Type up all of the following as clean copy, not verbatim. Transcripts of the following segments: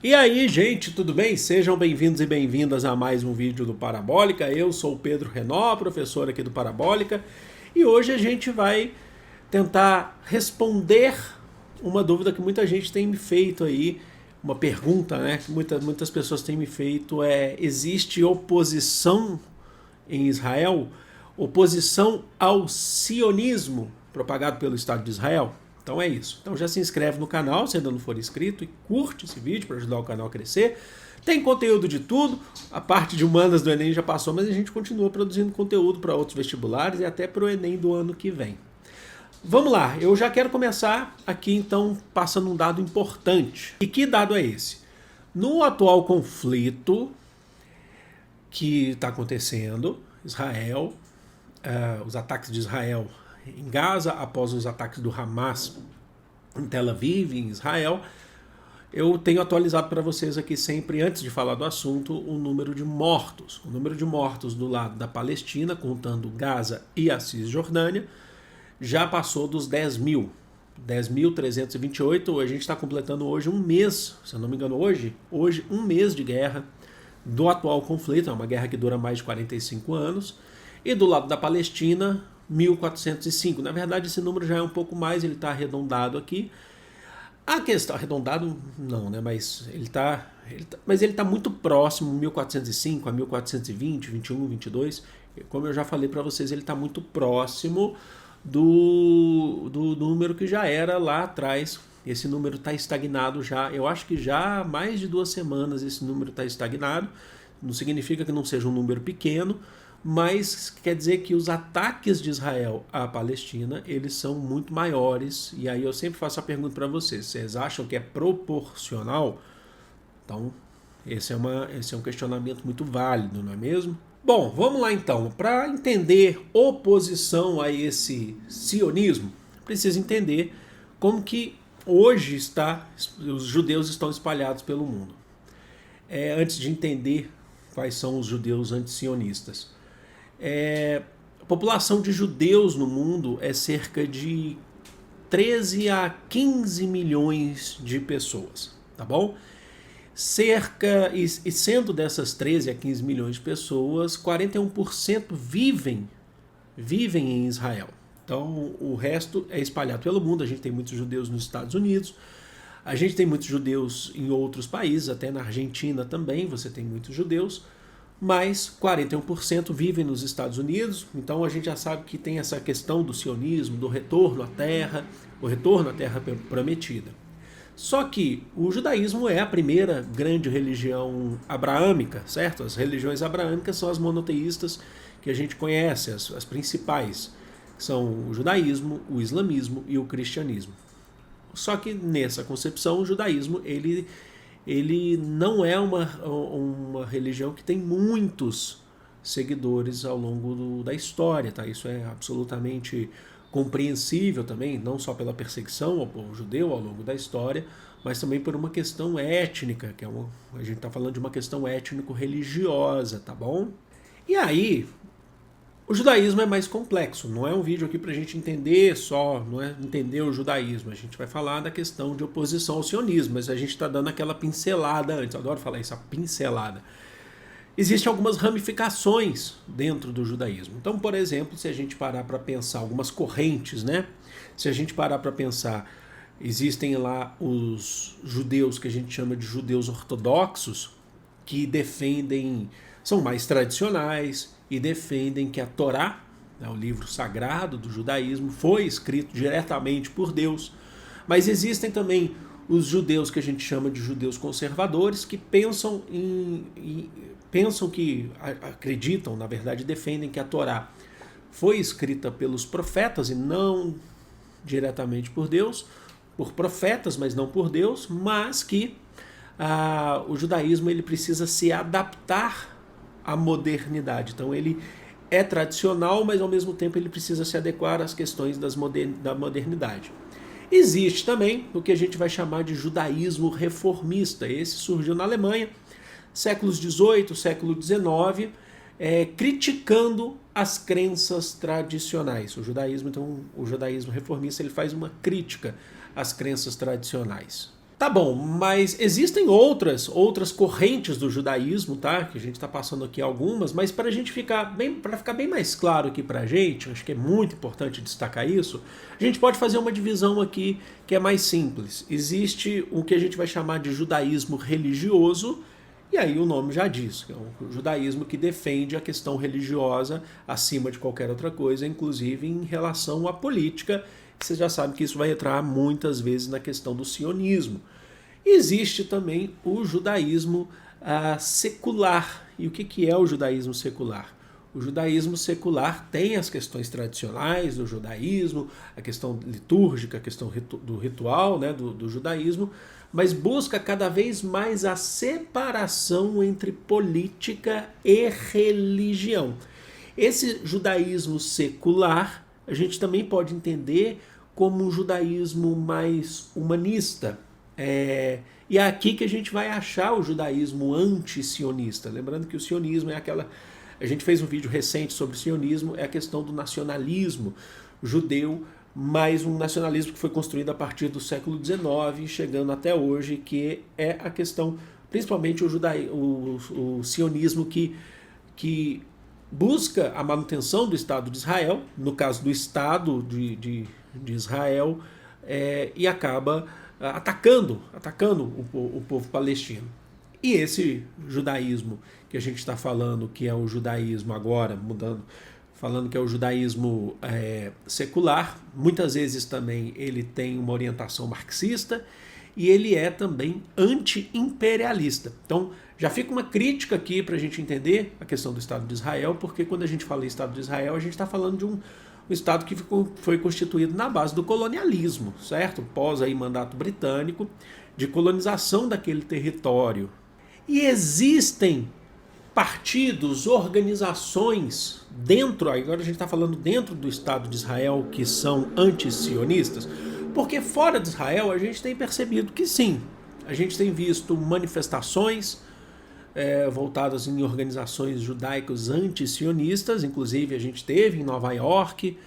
E aí, gente, tudo bem? Sejam bem-vindos e bem-vindas a mais um vídeo do Parabólica. Eu sou o Pedro Renó, professor aqui do Parabólica, e hoje a gente vai tentar responder uma dúvida que muita gente tem me feito aí, uma pergunta, né, que muitas pessoas têm me feito, existe oposição em Israel? Oposição ao sionismo propagado pelo Estado de Israel? Então é isso. Então já se inscreve no canal se ainda não for inscrito e curte esse vídeo para ajudar o canal a crescer. Tem conteúdo de tudo. A parte de humanas do Enem já passou, mas a gente continua produzindo conteúdo para outros vestibulares e até para o Enem do ano que vem. Vamos lá, eu já quero começar aqui então passando um dado importante. E que dado é esse? No atual conflito que está acontecendo, Israel, os ataques de Israel em Gaza, após os ataques do Hamas em Tel Aviv, em Israel, eu tenho atualizado para vocês aqui sempre, antes de falar do assunto, o número de mortos. O número de mortos do lado da Palestina, contando Gaza e a Cisjordânia, já passou dos 10 mil. 10.328, a gente está completando hoje um mês, se eu não me engano, hoje um mês de guerra do atual conflito, é uma guerra que dura mais de 45 anos, e do lado da Palestina, 1.405. Na verdade, esse número já é um pouco mais, ele está arredondado aqui. A questão, arredondado não, né? Mas ele está muito próximo, 1.405 a 1.420, 21, 22. Como eu já falei para vocês, ele está muito próximo do número que já era lá atrás. Esse número está estagnado já. Eu acho que já há mais de 2 semanas esse número está estagnado. Não significa que não seja um número pequeno, mas quer dizer que os ataques de Israel à Palestina, eles são muito maiores, e aí eu sempre faço a pergunta para vocês acham que é proporcional? Então, esse é um questionamento muito válido, não é mesmo? Bom, vamos lá então. Para entender oposição a esse sionismo, precisa entender como que hoje os judeus estão espalhados pelo mundo. Antes de entender quais são os judeus antisionistas. A população de judeus no mundo é cerca de 13 a 15 milhões de pessoas, tá bom? E sendo dessas 13 a 15 milhões de pessoas, 41% vivem em Israel. Então o resto é espalhado pelo mundo. A gente tem muitos judeus nos Estados Unidos, a gente tem muitos judeus em outros países, até na Argentina também você tem muitos judeus, mas 41% vivem nos Estados Unidos. Então a gente já sabe que tem essa questão do sionismo, do retorno à terra, o retorno à terra prometida. Só que o judaísmo é a primeira grande religião abraâmica, certo? As religiões abraâmicas são as monoteístas que a gente conhece, as principais, que são o judaísmo, o islamismo e o cristianismo. Só que nessa concepção, o judaísmo ele não é uma religião que tem muitos seguidores ao longo da história, tá? Isso é absolutamente compreensível também, não só pela perseguição ao povo judeu ao longo da história, mas também por uma questão étnica, a gente está falando de uma questão étnico-religiosa, tá bom? E aí, o judaísmo é mais complexo, não é um vídeo aqui para a gente entender só, não é entender o judaísmo, a gente vai falar da questão de oposição ao sionismo, mas a gente está dando aquela pincelada antes, eu adoro falar isso, a pincelada. Existem algumas ramificações dentro do judaísmo. Então, por exemplo, se a gente parar para pensar algumas correntes, né? Se a gente parar para pensar, existem lá os judeus que a gente chama de judeus ortodoxos, que são mais tradicionais e defendem que a Torá, o livro sagrado do judaísmo, foi escrito diretamente por Deus. Mas existem também os judeus que a gente chama de judeus conservadores, que acreditam, na verdade, defendem que a Torá foi escrita pelos profetas e não diretamente por Deus, por profetas, mas não por Deus, mas que o judaísmo ele precisa se adaptar à modernidade. Então ele é tradicional, mas ao mesmo tempo ele precisa se adequar às questões da modernidade. Existe também o que a gente vai chamar de judaísmo reformista. Esse surgiu na Alemanha, séculos XVIII, século XIX, criticando as crenças tradicionais. O judaísmo reformista, ele faz uma crítica às crenças tradicionais. Tá bom, mas existem outras correntes do judaísmo, tá? Que a gente está passando aqui algumas, mas para ficar bem mais claro aqui para a gente, acho que é muito importante destacar isso. A gente pode fazer uma divisão aqui que é mais simples. Existe o que a gente vai chamar de judaísmo religioso, e aí o nome já diz, que é um judaísmo que defende a questão religiosa acima de qualquer outra coisa, inclusive em relação à política. Você já sabe que isso vai entrar muitas vezes na questão do sionismo. Existe também o judaísmo secular. E o que é o judaísmo secular? O judaísmo secular tem as questões tradicionais do judaísmo, a questão litúrgica, a questão do ritual, né, do judaísmo, mas busca cada vez mais a separação entre política e religião. Esse judaísmo secular a gente também pode entender como um judaísmo mais humanista. E é aqui que a gente vai achar o judaísmo anti-sionista. Lembrando que o sionismo é aquela... A gente fez um vídeo recente sobre o sionismo, é a questão do nacionalismo judeu, mas um nacionalismo que foi construído a partir do século XIX, chegando até hoje, que é a questão, principalmente o sionismo que busca a manutenção do Estado de Israel, no caso do Estado de Israel, e acaba atacando o povo palestino. E esse judaísmo que a gente está falando, que é o judaísmo agora, falando que é o judaísmo secular, muitas vezes também ele tem uma orientação marxista e ele é também anti-imperialista. Então, já fica uma crítica aqui para a gente entender a questão do Estado de Israel, porque quando a gente fala em Estado de Israel, a gente está falando de um Estado que foi constituído na base do colonialismo, certo? Pós aí mandato britânico, de colonização daquele território. E existem partidos, organizações agora a gente está falando dentro do Estado de Israel, que são anti-sionistas, porque fora de Israel a gente tem percebido que sim, a gente tem visto manifestações voltadas em organizações judaicas anti-sionistas, inclusive a gente teve em Nova York,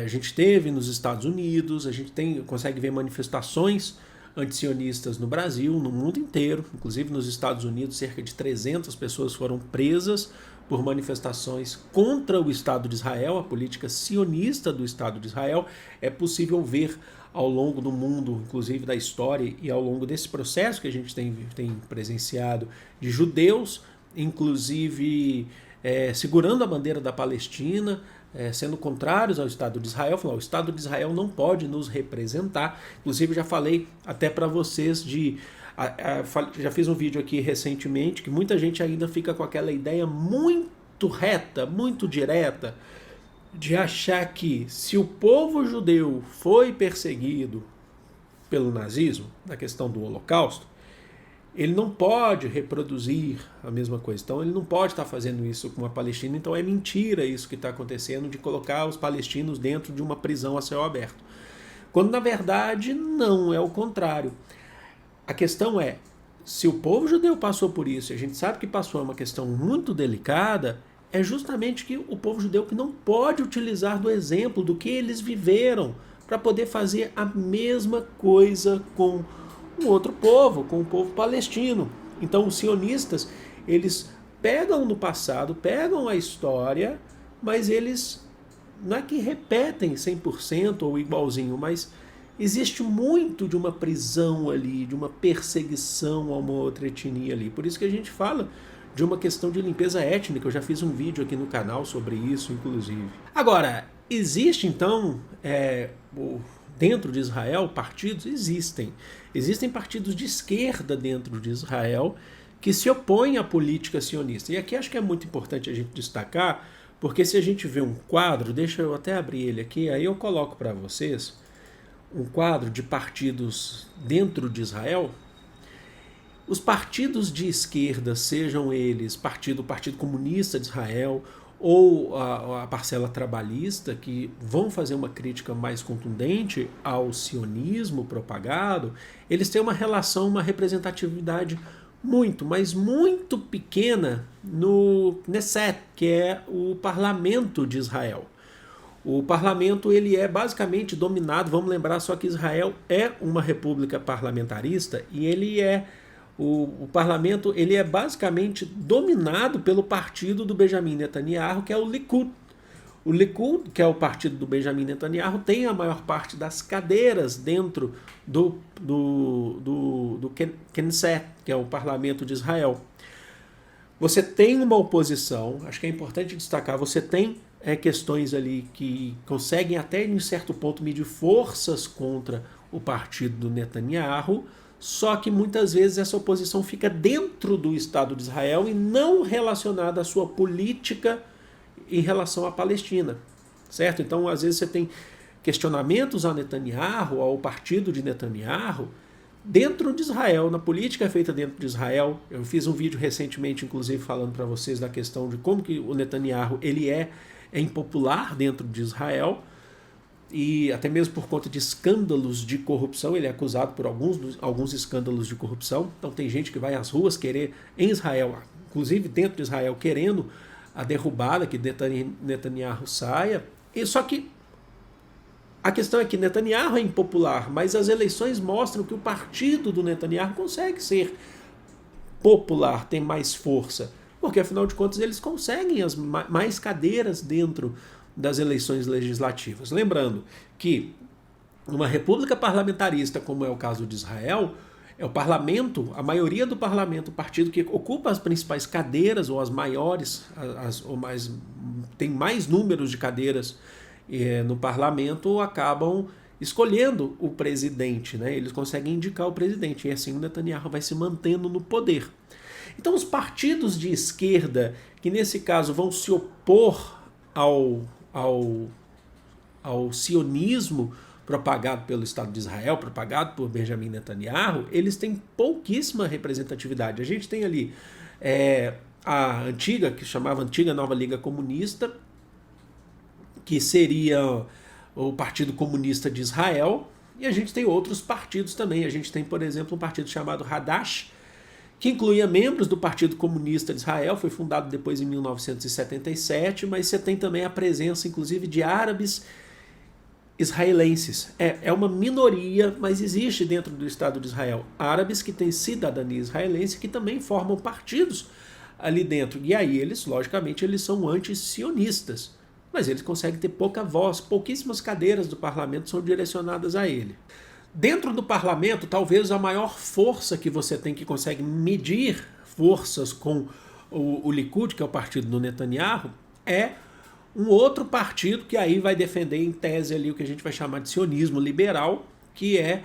a gente teve nos Estados Unidos, a gente consegue ver manifestações antisionistas no Brasil, no mundo inteiro, inclusive nos Estados Unidos, cerca de 300 pessoas foram presas por manifestações contra o Estado de Israel, a política sionista do Estado de Israel. É possível ver ao longo do mundo, inclusive da história, e ao longo desse processo que a gente tem presenciado, de judeus, inclusive segurando a bandeira da Palestina, sendo contrários ao Estado de Israel, falando, o Estado de Israel não pode nos representar. Inclusive já falei até para vocês já fiz um vídeo aqui recentemente que muita gente ainda fica com aquela ideia muito reta, muito direta, de achar que se o povo judeu foi perseguido pelo nazismo, na questão do Holocausto, ele não pode reproduzir a mesma coisa. Então ele não pode estar fazendo isso com a Palestina. Então é mentira isso que está acontecendo de colocar os palestinos dentro de uma prisão a céu aberto. Quando na verdade não, é o contrário. A questão é, se o povo judeu passou por isso, e a gente sabe que passou, é uma questão muito delicada, é justamente que o povo judeu que não pode utilizar do exemplo do que eles viveram para poder fazer a mesma coisa com um outro povo, com o povo palestino. Então os sionistas, eles pegam no passado, pegam a história, mas eles não é que repetem 100% ou igualzinho, mas existe muito de uma prisão ali, de uma perseguição a uma outra etnia ali. Por isso que a gente fala de uma questão de limpeza étnica. Eu já fiz um vídeo aqui no canal sobre isso, inclusive. Agora, existe então, dentro de Israel, partidos? Existem. Existem partidos de esquerda dentro de Israel que se opõem à política sionista. E aqui acho que é muito importante a gente destacar, porque se a gente vê um quadro, deixa eu até abrir ele aqui, aí eu coloco para vocês um quadro de partidos dentro de Israel. Os partidos de esquerda, sejam eles Partido Comunista de Israel ou a parcela trabalhista, que vão fazer uma crítica mais contundente ao sionismo propagado, eles têm uma relação, uma representatividade mas muito pequena no Knesset, que é o parlamento de Israel. O parlamento ele é basicamente dominado, vamos lembrar só que Israel é uma república parlamentarista e o parlamento ele é basicamente dominado pelo partido do Benjamin Netanyahu, que é o Likud. O Likud, que é o partido do Benjamin Netanyahu, tem a maior parte das cadeiras dentro do Knesset, que é o parlamento de Israel. Você tem uma oposição, acho que é importante destacar, você tem questões ali que conseguem até em certo ponto medir forças contra o partido do Netanyahu, só que muitas vezes essa oposição fica dentro do Estado de Israel e não relacionada à sua política em relação à Palestina, certo? Então, às vezes você tem questionamentos a Netanyahu, ao partido de Netanyahu, dentro de Israel, na política feita dentro de Israel. Eu fiz um vídeo recentemente, inclusive, falando para vocês da questão de como que o Netanyahu ele é impopular dentro de Israel, e até mesmo por conta de escândalos de corrupção. Ele é acusado por alguns escândalos de corrupção. Então tem gente que vai às ruas querer, em Israel, inclusive dentro de Israel, querendo a derrubada, que Netanyahu saia. E só que a questão é que Netanyahu é impopular, mas as eleições mostram que o partido do Netanyahu consegue ser popular, tem mais força, porque afinal de contas eles conseguem mais cadeiras dentro das eleições legislativas. Lembrando que uma república parlamentarista, como é o caso de Israel, é o parlamento, a maioria do parlamento, o partido que ocupa as principais cadeiras, ou as maiores, tem mais números de cadeiras no parlamento, acabam escolhendo o presidente, né? Eles conseguem indicar o presidente, e assim o Netanyahu vai se mantendo no poder. Então os partidos de esquerda, que nesse caso vão se opor ao sionismo propagado pelo Estado de Israel, propagado por Benjamin Netanyahu, eles têm pouquíssima representatividade. A gente tem ali a antiga, que chamava Antiga Nova Liga Comunista, que seria o Partido Comunista de Israel, e a gente tem outros partidos também. A gente tem, por exemplo, um partido chamado Hadash, que incluía membros do Partido Comunista de Israel, foi fundado depois em 1977, mas você tem também a presença, inclusive, de árabes israelenses. É uma minoria, mas existe dentro do Estado de Israel árabes que têm cidadania israelense, que também formam partidos ali dentro. E aí eles, logicamente, eles são anti-sionistas, mas eles conseguem ter pouca voz, pouquíssimas cadeiras do parlamento são direcionadas a ele. Dentro do parlamento, talvez a maior força que você tem, que consegue medir forças com o Likud, que é o partido do Netanyahu, é um outro partido que aí vai defender em tese ali o que a gente vai chamar de sionismo liberal, que é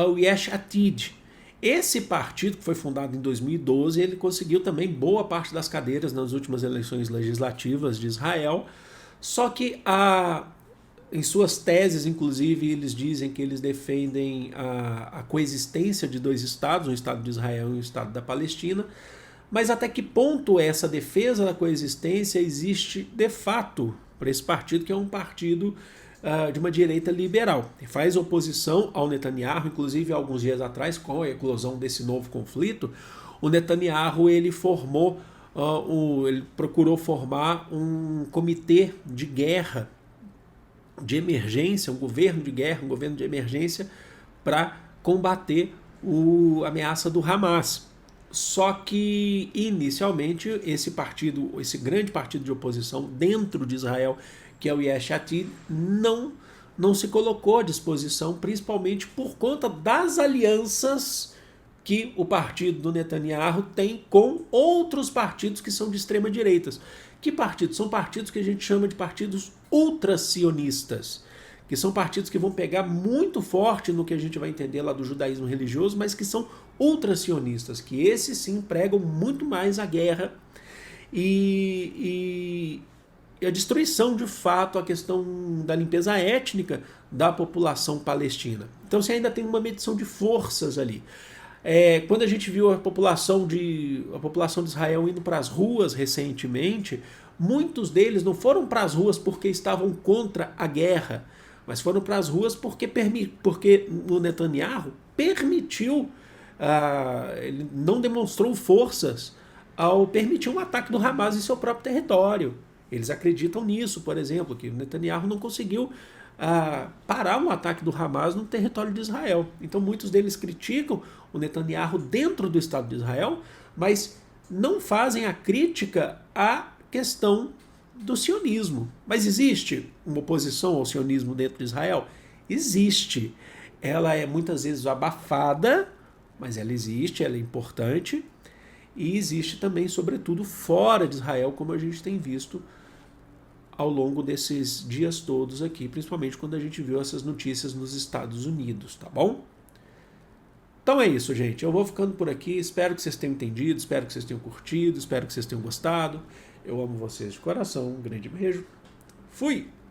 o Yesh Atid. Esse partido, que foi fundado em 2012, ele conseguiu também boa parte das cadeiras nas últimas eleições legislativas de Israel, só que em suas teses, inclusive, eles dizem que eles defendem a coexistência de dois estados, um Estado de Israel e um Estado da Palestina, mas até que ponto essa defesa da coexistência existe de fato para esse partido, que é um partido de uma direita liberal. Ele faz oposição ao Netanyahu, inclusive alguns dias atrás, com a eclosão desse novo conflito, o Netanyahu ele procurou formar um comitê de guerra, de emergência, um governo de guerra, um governo de emergência para combater a ameaça do Hamas. Só que, inicialmente, esse grande partido de oposição dentro de Israel, que é o Yesh Atid, não se colocou à disposição, principalmente por conta das alianças que o partido do Netanyahu tem com outros partidos que são de extrema-direita. Que partidos? São partidos que a gente chama de partidos ultracionistas, que são partidos que vão pegar muito forte no que a gente vai entender lá do judaísmo religioso, mas que são ultracionistas, que esses sim pregam muito mais a guerra e a destruição, de fato, a questão da limpeza étnica da população palestina. Então você ainda tem uma medição de forças ali. Quando a gente viu a população de Israel indo para as ruas recentemente, muitos deles não foram para as ruas porque estavam contra a guerra, mas foram para as ruas porque o Netanyahu permitiu, ele não demonstrou forças ao permitir um ataque do Hamas em seu próprio território. Eles acreditam nisso, por exemplo, que o Netanyahu não conseguiu parar um ataque do Hamas no território de Israel. Então muitos deles criticam o Netanyahu dentro do Estado de Israel, mas não fazem a crítica à questão do sionismo. Mas existe uma oposição ao sionismo dentro de Israel? Existe. Ela é muitas vezes abafada, mas ela existe, ela é importante, e existe também, sobretudo, fora de Israel, como a gente tem visto ao longo desses dias todos aqui, principalmente quando a gente viu essas notícias nos Estados Unidos, tá bom? Então é isso, gente. Eu vou ficando por aqui. Espero que vocês tenham entendido, espero que vocês tenham curtido, espero que vocês tenham gostado. Eu amo vocês de coração. Um grande beijo. Fui!